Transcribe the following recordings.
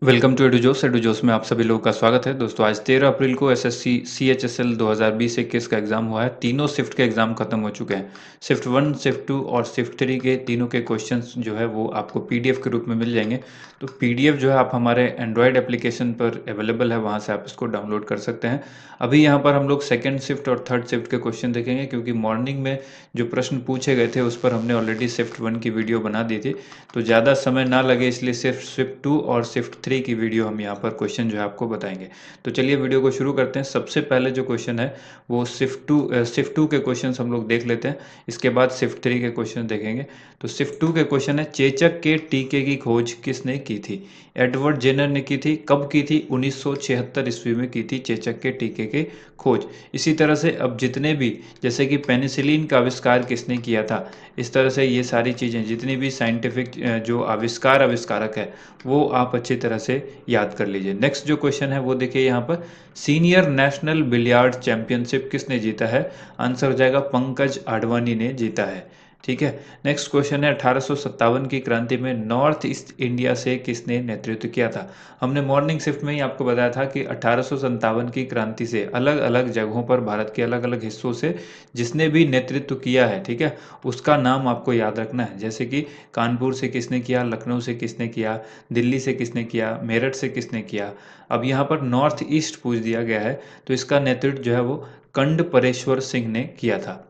Welcome to एडुजोस में आप सभी लोगों का स्वागत है। दोस्तों आज 13 अप्रैल को एसएससी सीएचएसएल 2020-21 का एग्जाम हुआ है। तीनों शिफ्ट के एग्जाम खत्म हो चुके हैं। शिफ्ट 1, शिफ्ट 2 और शिफ्ट 3 के तीनों के क्वेश्चंस जो है वो आपको पीडीएफ के रूप में मिल जाएंगे। तो पीडीएफ जो है आप हमारे एंड्रॉयड एप्लीकेशन पर अवेलेबल है, वहाँ से आप इसको डाउनलोड कर सकते हैं। अभी यहाँ पर हम लोग सेकेंड शिफ्ट और थर्ड शिफ्ट के क्वेश्चन देखेंगे, क्योंकि मॉर्निंग में जो प्रश्न पूछे गए थे उस पर हमने ऑलरेडी शिफ्ट 1 की वीडियो बना दी थी। तो ज़्यादा समय ना लगे इसलिए सिर्फ शिफ्ट 2 और शिफ्ट 3 की वीडियो हम यहाँ पर क्वेश्चन जो है आपको बताएंगे। तो चलिए वीडियो को शुरू करते हैं। सबसे पहले जो क्वेश्चन है वो शिफ्ट 2 के क्वेश्चन हम लोग देख लेते हैं। इसके बाद शिफ्ट 3 के क्वेश्चन देखेंगे। तो शिफ्ट 2 के क्वेश्चन है, चेचक के टीके की खोज किसने की थी? एडवर्ड जेनर ने की थी। कब की थी? 1976 ईस्वी में की थी चेचक के टीके की खोज। इसी तरह से अब जितने भी, जैसे कि पेनिसिलिन का आविष्कार किसने किया था, इस तरह से ये सारी चीज़ें, जितनी भी साइंटिफिक जो आविष्कारक है वो आप अच्छी तरह से याद कर लीजिए। नेक्स्ट जो क्वेश्चन है वो देखिए यहाँ पर, सीनियर नेशनल बिलियर्ड चैंपियनशिप किसने जीता है? आंसर हो जाएगा पंकज आडवाणी ने जीता है। ठीक है। नेक्स्ट क्वेश्चन है, 1857 की क्रांति में नॉर्थ ईस्ट इंडिया से किसने नेतृत्व किया था? हमने मॉर्निंग शिफ्ट में ही आपको बताया था कि 1857 की क्रांति से अलग अलग जगहों पर, भारत के अलग अलग हिस्सों से जिसने भी नेतृत्व किया है, ठीक है, उसका नाम आपको याद रखना है। जैसे कि कानपुर से किसने किया, लखनऊ से किसने किया, दिल्ली से किसने किया, मेरठ से किसने किया। अब यहाँ पर नॉर्थ ईस्ट पूछ दिया गया है, तो इसका नेतृत्व जो है वो कंड परेश्वर सिंह ने किया था।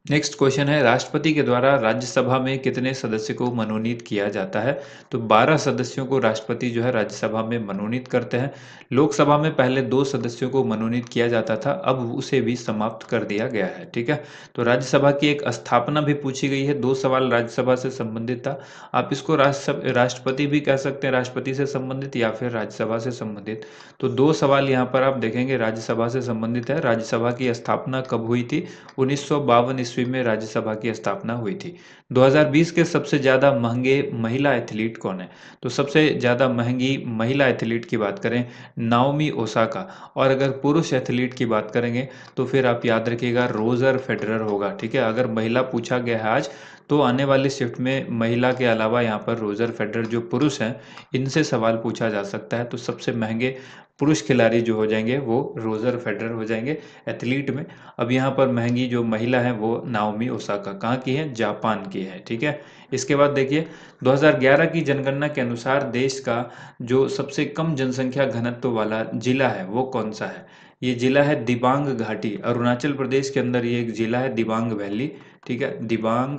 नेक्स्ट क्वेश्चन है, राष्ट्रपति के द्वारा राज्यसभा में कितने सदस्य को मनोनीत किया जाता है? तो 12 सदस्यों को राष्ट्रपति जो है राज्यसभा में मनोनीत करते हैं। लोकसभा में पहले 2 सदस्यों को मनोनीत किया जाता था, अब उसे भी समाप्त कर दिया गया है। ठीक है। तो राज्यसभा की एक स्थापना भी पूछी गई है। 2 सवाल राज्यसभा से संबंधित था। आप इसको राष्ट्रपति भी कह सकते हैं, राष्ट्रपति से संबंधित या फिर राज्यसभा से संबंधित। तो 2 सवाल यहाँ पर आप देखेंगे राज्यसभा से संबंधित है। राज्यसभा की स्थापना कब हुई थी? 1952 ईस्वी में राज्यसभा की स्थापना हुई थी। 2020 के सबसे ज़्यादा महंगे महिला एथलीट कौन है? तो सबसे ज़्यादा महंगी महिला एथलीट की बात करें, नाओमी ओसाका। और अगर पुरुष एथलीट की बात करेंगे तो फिर आप याद रखिएगा रोजर फेडरर होगा। ठीक है। अगर महिला पूछा गया है आज, तो आने वाली शिफ्ट में महिला के अलावा यहाँ पर रोजर फेडरर जो पुरुष हैं, इनसे सवाल पूछा जा सकता है। तो सबसे महंगे पुरुष खिलाड़ी जो हो जाएंगे वो रोजर फेडरर हो जाएंगे एथलीट में। अब यहाँ पर महंगी जो महिला है वो नाओमी ओसाका कहाँ की है? जापान की है। ठीक है। इसके बाद देखिए, 2011 की जनगणना के अनुसार देश का जो सबसे कम जनसंख्या घनत्व वाला जिला है वो कौन सा है? ये जिला है दिबांग घाटी, अरुणाचल प्रदेश के अंदर ये एक जिला है दिबांग वैली। ठीक है, दिबांग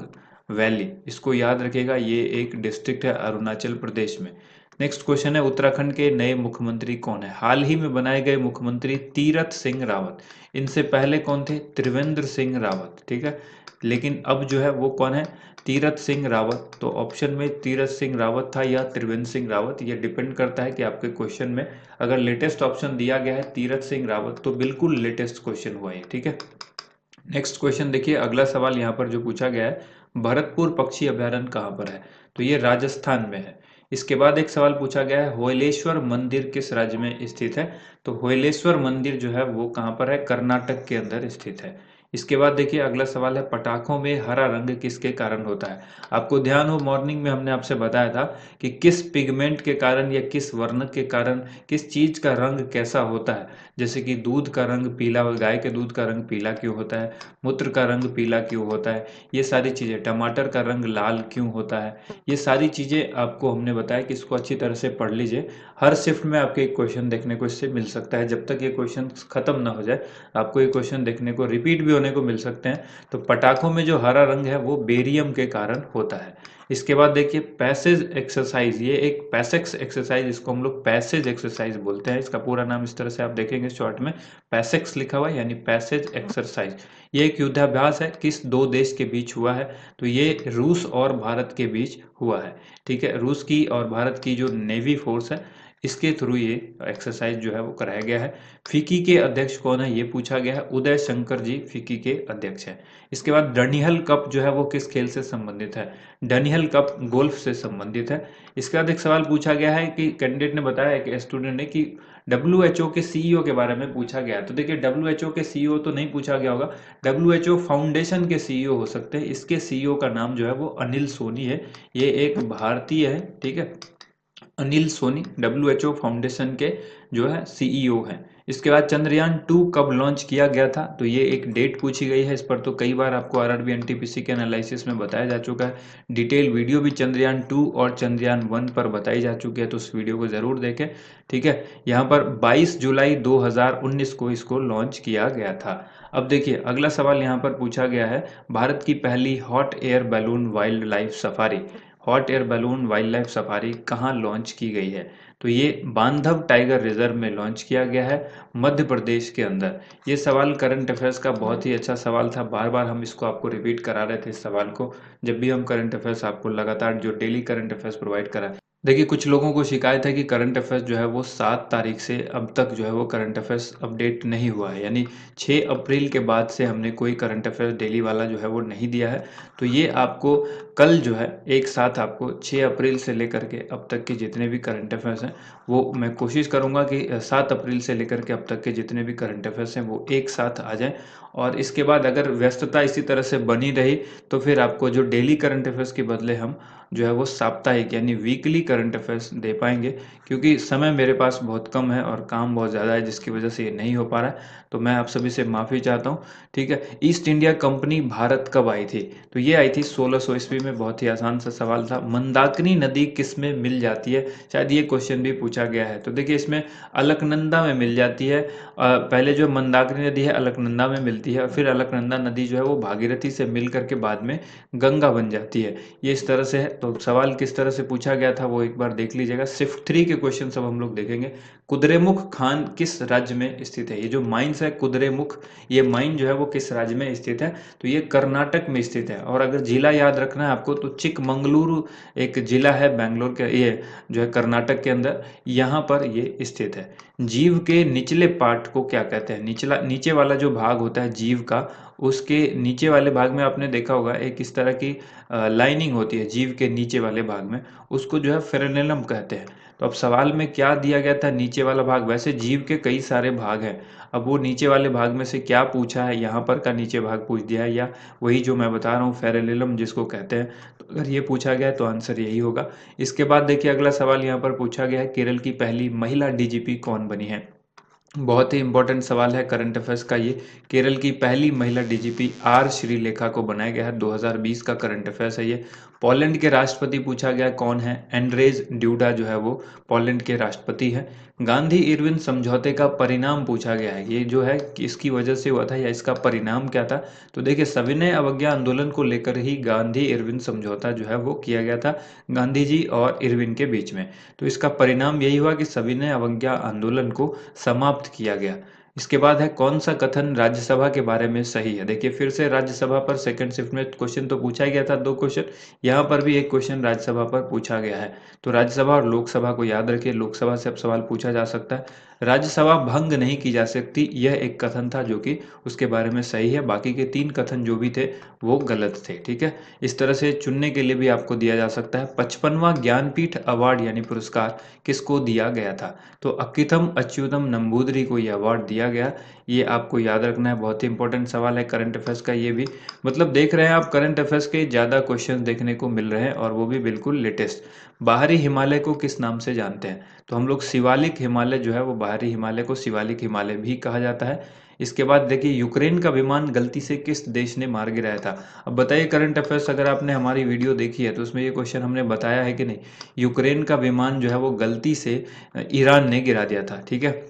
वैली, इसको याद रखिएगा, ये एक डिस्ट्रिक्ट है अरुणाचल प्रदेश में। नेक्स्ट क्वेश्चन है, उत्तराखंड के नए मुख्यमंत्री कौन है? हाल ही में बनाए गए मुख्यमंत्री तीरथ सिंह रावत। इनसे पहले कौन थे? त्रिवेंद्र सिंह रावत। ठीक है। लेकिन अब जो है वो कौन है? तीरथ सिंह रावत। तो ऑप्शन में तीरथ सिंह रावत था या त्रिवेंद्र सिंह रावत, ये डिपेंड करता है कि आपके क्वेश्चन में अगर लेटेस्ट ऑप्शन दिया गया है तीरथ सिंह रावत, तो बिल्कुल लेटेस्ट क्वेश्चन हुआ है। ठीक है। नेक्स्ट क्वेश्चन देखिए, अगला सवाल यहाँ पर जो पूछा गया है, भरतपुर पक्षी अभयारण्य कहाँ पर है? तो ये राजस्थान में है। इसके बाद एक सवाल पूछा गया है, होयलेश्वर मंदिर किस राज्य में स्थित है? तो होयलेश्वर मंदिर जो है वो कहाँ पर है? कर्नाटक के अंदर स्थित है। इसके बाद देखिए अगला सवाल है, पटाखों में हरा रंग किसके कारण होता है? आपको ध्यान हो, मॉर्निंग में हमने आपसे बताया था कि किस पिगमेंट के कारण या किस वर्ण के कारण किस चीज का रंग कैसा होता है। जैसे कि दूध का रंग पीला, गाय के दूध का रंग पीला क्यों होता है, मूत्र का रंग पीला क्यों होता है, ये सारी चीज़ें, टमाटर का रंग लाल क्यों होता है, ये सारी चीज़ें आपको हमने बताया कि इसको अच्छी तरह से पढ़ लीजिए। हर शिफ्ट में आपके एक क्वेश्चन देखने को इससे मिल सकता है, जब तक ये क्वेश्चन खत्म ना हो जाए आपको ये क्वेश्चन देखने को रिपीट भी होने को मिल सकते हैं। तो पटाखों में जो हरा रंग है वो बेरियम के कारण होता है। इसके बाद देखिए पैसेज एक्सरसाइज, ये एक पैसेक्स एक्सरसाइज, इसको हम लोग पैसेज एक्सरसाइज बोलते हैं। इसका पूरा नाम इस तरह से आप देखेंगे शॉर्ट में पैसेक्स लिखा हुआ है, यानी पैसेज एक्सरसाइज। ये एक युद्धाभ्यास है, किस 2 देश के बीच हुआ है? तो ये रूस और भारत के बीच हुआ है। ठीक है। रूस की और भारत की जो नेवी फोर्स है, इसके थ्रू ये एक्सरसाइज जो है वो कराया गया है। फिक्की के अध्यक्ष कौन है? ये पूछा गया है। उदय शंकर जी फिक्की के अध्यक्ष हैं। इसके बाद डनिहल कप जो है वो किस खेल से संबंधित है? डनिहल कप गोल्फ से संबंधित है। इसके बाद एक सवाल पूछा गया है कि कैंडिडेट ने बताया है कि स्टूडेंट ने कि डब्ल्यूएचओ के सीईओ के बारे में पूछा गया। तो देखिए डब्ल्यूएचओ के सीईओ तो नहीं पूछा गया होगा, डब्ल्यूएचओ फाउंडेशन के सीईओ हो सकते हैं। इसके सीईओ का नाम जो है वो अनिल सोनी है। ये एक भारतीय है। ठीक है। अनिल सोनी WHO फाउंडेशन के जो है CEO हैं। इसके बाद चंद्रयान 2 कब लॉन्च किया गया था, तो ये एक डेट पूछी गई है। इस पर तो कई बार आपको RRB NTPC के एनालिसिस में बताया जा चुका है। डिटेल वीडियो भी चंद्रयान 2 और चंद्रयान 1 पर बताई जा चुकी है, तो उस वीडियो को ज़रूर देखें। ठीक है, यहाँ पर 22 जुलाई 2019 को इसको लॉन्च किया गया था। अब देखिए अगला सवाल यहाँ पर पूछा गया है, भारत की पहली hot air balloon wild life safari, hot air balloon wild life safari कहाँ लॉन्च की गई है, तो ये बांधव टाइगर रिजर्व में लॉन्च किया गया है, मध्य प्रदेश के अंदर। ये सवाल करंट अफेयर्स का बहुत ही अच्छा सवाल था, बार बार हम इसको आपको रिपीट करा रहे थे इस सवाल को, जब भी हम करंट अफेयर्स आपको लगातार जो डेली करंट अफेयर्स प्रोवाइड करा। देखिए कुछ लोगों को शिकायत है कि करंट अफेयर्स जो है वो 7 तारीख से अब तक जो है वो करंट अफेयर्स अपडेट नहीं हुआ है, यानी 6 अप्रैल के बाद से हमने कोई करंट अफेयर्स डेली वाला जो है वो नहीं दिया है। तो ये आपको कल जो है एक साथ आपको 6 अप्रैल से लेकर के अब तक के जितने भी करंट अफेयर्स हैं वो मैं कोशिश करूँगा कि 7 अप्रैल से लेकर के अब तक के जितने भी करंट अफेयर्स हैं वो एक साथ आ जाएं। और इसके बाद अगर व्यस्तता इसी तरह से बनी रही तो फिर आपको जो डेली करंट अफेयर्स के बदले हम जो है वो साप्ताहिक यानी वीकली करंट अफेयर्स दे पाएंगे, क्योंकि समय मेरे पास बहुत कम है और काम बहुत ज़्यादा है जिसकी वजह से ये नहीं हो पा रहा है। तो मैं आप सभी से माफ़ी चाहता हूँ। ठीक है, ईस्ट इंडिया कंपनी भारत कब आई थी, तो ये आई थी 1600 ईस्वी में। बहुत ही आसान सा सवाल था। मंदाकिनी नदी किस में मिल जाती है, शायद ये क्वेश्चन भी पूछा गया है। तो देखिए इसमें अलकनंदा में मिल जाती है। पहले जो मंदाकिनी नदी है अलकनंदा में मिलती है, और फिर अलकनंदा नदी जो है वो भागीरथी से मिल करके बाद में गंगा बन जाती है। ये इस तरह से है। तो सवाल किस तरह से पूछा गया था वो एक बार देख लीजिएगा। शिफ्ट 3 के क्वेश्चन सब हम लोग देखेंगे। कुद्रेमुख खान किस राज्य में स्थित है, ये जो माइंस है कुद्रेमुख, ये माइन जो है वो किस राज्य में स्थित है, तो ये कर्नाटक में स्थित है। और अगर जिला याद रखना है आपको तो चिकमंगलुरु एक जिला है बेंगलोर के, ये जो है कर्नाटक के अंदर, यहाँ पर ये स्थित है। जीव के निचले पार्ट को क्या कहते हैं, निचला नीचे वाला जो भाग होता है जीव का, उसके नीचे वाले भाग में आपने देखा होगा एक इस तरह की लाइनिंग होती है जीव के नीचे वाले भाग में, उसको जो है फेरेनेलम कहते हैं। तो अब सवाल में क्या दिया गया था, नीचे वाला भाग। वैसे जीव के कई सारे भाग हैं, अब वो नीचे वाले भाग में से क्या पूछा है, यहाँ पर का नीचे भाग पूछ दिया है या वही जो मैं बता रहा हूँ फेरेनेलम जिसको कहते हैं। तो अगर ये पूछा गया है तो आंसर यही होगा। इसके बाद देखिए अगला सवाल यहाँ पर पूछा गया है, केरल की पहली महिला DGP कौन बनी है। बहुत ही इंपॉर्टेंट सवाल है करंट अफेयर्स का ये। केरल की पहली महिला DGP आर श्रीलेखा को बनाया गया है, 2020 का करंट अफेयर्स है ये। पोलैंड के राष्ट्रपति पूछा गया कौन है, एंड्रेज ड्यूडा जो है वो पोलैंड के राष्ट्रपति है। गांधी इरविन समझौते का परिणाम पूछा गया है, ये जो है कि इसकी वजह से हुआ था या इसका परिणाम क्या था। तो देखिए सविनय अवज्ञा आंदोलन को लेकर ही गांधी इरविन समझौता जो है वो किया गया था गांधी जी और इरविन के बीच में। तो इसका परिणाम यही हुआ कि सविनय अवज्ञा आंदोलन को समाप्त किया गया। इसके बाद है कौन सा कथन राज्यसभा के बारे में सही है। देखिए फिर से राज्यसभा पर सेकंड शिफ्ट में क्वेश्चन तो पूछा ही गया था, 2 क्वेश्चन, यहाँ पर भी एक क्वेश्चन राज्यसभा पर पूछा गया है। तो राज्यसभा और लोकसभा को याद रखिए, लोकसभा से अब सवाल पूछा जा सकता है। राज्यसभा भंग नहीं की जा सकती, यह एक कथन था जो कि उसके बारे में सही है। बाकी के 3 कथन जो भी थे वो गलत थे। ठीक है, इस तरह से चुनने के लिए भी आपको दिया जा सकता है। 55वां ज्ञानपीठ अवार्ड यानी पुरस्कार किसको दिया गया था, तो अक्कीथम अच्युतम नंबूदरी को यह अवार्ड दिया गया। ये आपको याद रखना है, बहुत ही इंपॉर्टेंट सवाल है करंट अफेयर्स का ये भी। मतलब देख रहे हैं आप करंट अफेयर्स के ज़्यादा क्वेश्चन देखने को मिल रहे हैं और वो भी बिल्कुल लेटेस्ट। बाहरी हिमालय को किस नाम से जानते हैं, तो हम लोग शिवालिक हिमालय जो है वो बाहरी हिमालय को शिवालिक हिमालय भी कहा जाता है। इसके बाद देखिए यूक्रेन का विमान गलती से किस देश ने मार गिराया था। अब बताइए करंट अफेयर्स अगर आपने हमारी वीडियो देखी है तो उसमें ये क्वेश्चन हमने बताया है कि नहीं। यूक्रेन का विमान जो है वो गलती से ईरान ने गिरा दिया था। ठीक है,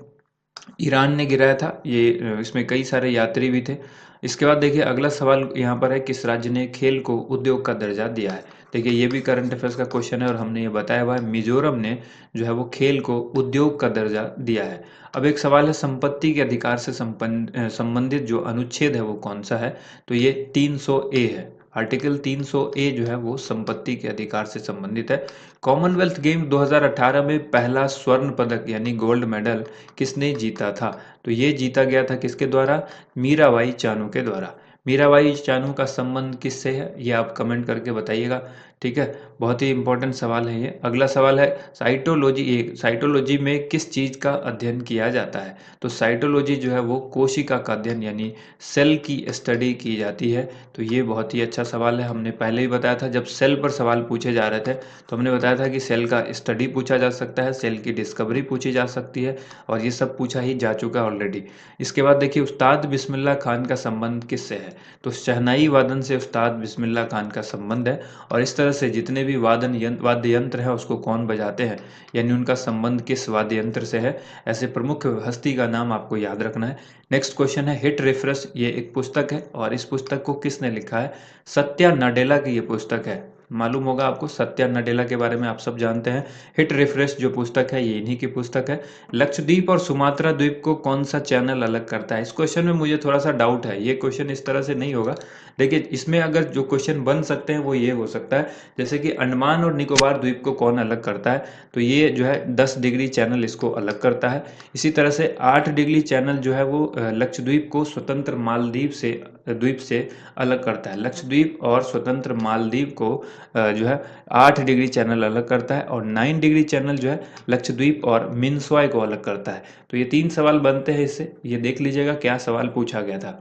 ईरान ने गिराया था ये। इसमें कई सारे यात्री भी थे। इसके बाद देखिए अगला सवाल यहाँ पर है, किस राज्य ने खेल को उद्योग का दर्जा दिया है। देखिए ये भी करंट अफेयर्स का क्वेश्चन है और हमने ये बताया हुआ है, मिजोरम ने जो है वो खेल को उद्योग का दर्जा दिया है। अब एक सवाल है, संपत्ति के अधिकार से संबंधित जो अनुच्छेद है वो कौन सा है, तो ये 300A है। आर्टिकल 300A जो है वो संपत्ति के अधिकार से संबंधित है। कॉमनवेल्थ गेम 2018 में पहला स्वर्ण पदक यानी गोल्ड मेडल किसने जीता था, तो ये जीता गया था किसके द्वारा, मीराबाई चानू के द्वारा। मीराबाई चानू का संबंध किससे है ये आप कमेंट करके बताइएगा। ठीक है, बहुत ही इंपॉर्टेंट सवाल है ये। अगला सवाल है साइटोलॉजी में किस चीज़ का अध्ययन किया जाता है? तो साइटोलॉजी जो है वो कोशिका का अध्ययन यानी सेल की स्टडी की जाती है। तो ये बहुत ही अच्छा सवाल है। हमने पहले ही बताया था जब सेल पर सवाल पूछे जा रहे थे तो हमने बताया था कि सेल का स्टडी पूछा जा सकता है, सेल की डिस्कवरी पूछी जा सकती है और ये सब पूछा ही जा चुका है ऑलरेडी। इसके बाद देखिए उस्ताद बिस्मिल्लाह खान का संबंध किससे है? तो शहनाई वादन से उस्ताद बिस्मिल्लाह खान का संबंध है और इस तरह से जितने भी वाद्य यंत्र है उसको कौन बजाते हैं यानी उनका संबंध किस वाद्य यंत्र से है, ऐसे प्रमुख हस्ती का नाम आपको याद रखना है। नेक्स्ट क्वेश्चन है हिट रिफ्रेश, ये एक पुस्तक है और इस पुस्तक को किसने लिखा है? सत्या नडेला की ये पुस्तक है। मालूम होगा आपको सत्या नडेला के बारे में, आप सब जानते हैं। हिट रिफ्रेश जो पुस्तक है ये इन्हीं की पुस्तक है। लक्षद्वीप और सुमात्रा द्वीप को कौन सा चैनल अलग करता है? इस क्वेश्चन में मुझे थोड़ा सा डाउट है, ये क्वेश्चन इस तरह से नहीं होगा। देखिए इसमें अगर जो क्वेश्चन बन सकते हैं वो ये हो सकता है जैसे कि अंडमान और निकोबार द्वीप को कौन अलग करता है? तो ये जो है 10 डिग्री चैनल इसको अलग करता है। इसी तरह से 8 डिग्री चैनल जो है वो लक्षद्वीप को स्वतंत्र मालदीव से द्वीप से अलग करता है। लक्षद्वीप और स्वतंत्र मालदीव को जो है 8 डिग्री चैनल अलग करता है और 9 डिग्री चैनल जो है लक्षद्वीप और मिन्सॉय को अलग करता है। तो ये 3 सवाल बनते हैं इससे, ये देख लीजिएगा क्या सवाल पूछा गया था।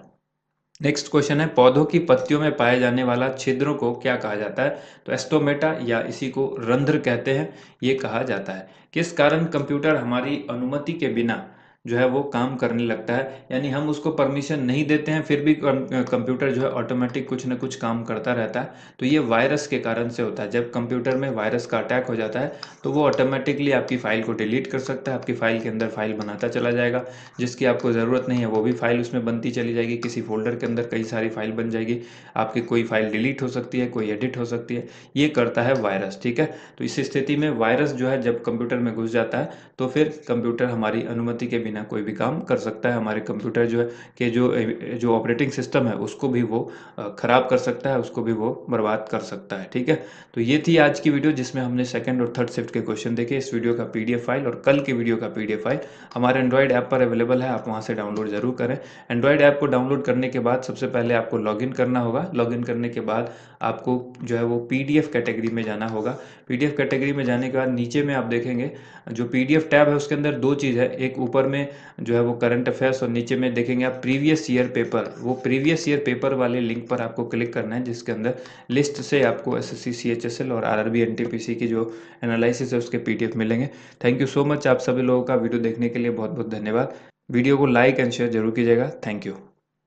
नेक्स्ट क्वेश्चन है पौधों की पत्तियों में पाए जाने वाला छिद्रों को क्या कहा जाता है? तो एस्टोमेटा या इसी को रंध्र कहते हैं, ये कहा जाता है। किस कारण कंप्यूटर हमारी अनुमति के बिना जो है वो काम करने लगता है, यानी हम उसको परमिशन नहीं देते हैं फिर भी कंप्यूटर जो है ऑटोमेटिक कुछ ना कुछ काम करता रहता है? तो ये वायरस के कारण से होता है। जब कंप्यूटर में वायरस का अटैक हो जाता है तो वो ऑटोमेटिकली आपकी फाइल को डिलीट कर सकता है, आपकी फाइल के अंदर फाइल बनाता चला जाएगा, जिसकी आपको ज़रूरत नहीं है वो भी फाइल उसमें बनती चली जाएगी। किसी फोल्डर के अंदर कई सारी फाइल बन जाएगी, आपकी कोई फाइल डिलीट हो सकती है, कोई एडिट हो सकती है, ये करता है वायरस। ठीक है, तो इस स्थिति में वायरस जो है जब कंप्यूटर में घुस जाता है तो फिर कंप्यूटर हमारी अनुमति के बिना कोई भी काम कर सकता है। हमारे कंप्यूटर जो है कि जो ऑपरेटिंग सिस्टम है उसको भी वो ख़राब कर सकता है, उसको भी वो बर्बाद कर सकता है। ठीक है, तो ये थी आज की वीडियो जिसमें हमने सेकंड और थर्ड शिफ्ट के क्वेश्चन देखे। इस वीडियो का पीडीएफ फाइल और कल की वीडियो का पीडीएफ फाइल हमारे एंड्रॉयड ऐप पर अवेलेबल है, आप वहाँ से डाउनलोड ज़रूर करें। एंड्रॉयड ऐप को डाउनलोड करने के बाद सबसे पहले आपको लॉगिन करना होगा। लॉगिन करने के बाद आपको जो है वो पीडीएफ कैटेगरी में जाना होगा। पीडीएफ कैटेगरी में जाने के बाद नीचे में आप देखेंगे जो पीडीएफ टैब है उसके अंदर दो चीज़ है, एक ऊपर में जो है वो करंट अफेयर्स और नीचे में देखेंगे आप प्रीवियस ईयर पेपर। वो प्रीवियस ईयर पेपर वाले लिंक पर आपको क्लिक करना है जिसके अंदर लिस्ट से आपको एसएससी सीएचएसएल और आरआरबी एनटीपीसी की जो एनालिसिस है उसके पीडीएफ मिलेंगे। थैंक यू सो मच आप सभी लोगों का वीडियो देखने के लिए बहुत बहुत धन्यवाद। वीडियो को लाइक एंड शेयर जरूर कीजिएगा। Thank you.